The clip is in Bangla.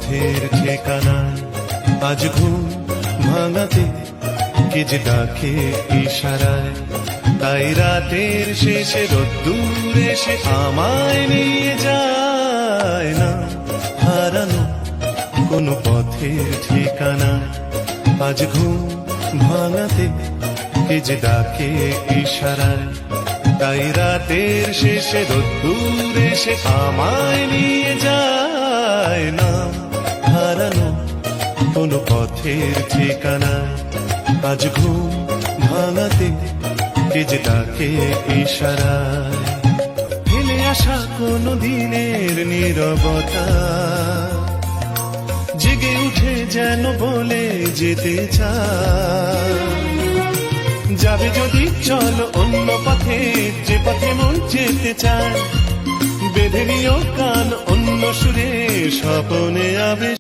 পথের ঠিকানায় আজ ঘুম ভাঙাতে কে যে ডাকে ইশারায়। তাই রাতের শেষে রোদ্দুর এসে আমায় নিয়ে যায় না হারানো কোনো পথের ঠিকানায়। আজ ঘুম ভাঙাতে কে যে ডাকে ইশারায়। তাই রাতের শেষে রোদ্দুর এসে আমায় নিয়ে যায় না হারানো কোনো পথের ঠিকানায়। আজ ঘুম ভাঙাতে কে যে ডাকে ইশারায়। ফেলে আসা কোনো দিনের নীরবতা জেগে উঠে যেন বলে যেতে চায়। যাবে যদি চলো অন্য পথে, যে পথে মন যেতে চায়। বেঁধে নিও কান অন্য সুরে, স্বপনে আবে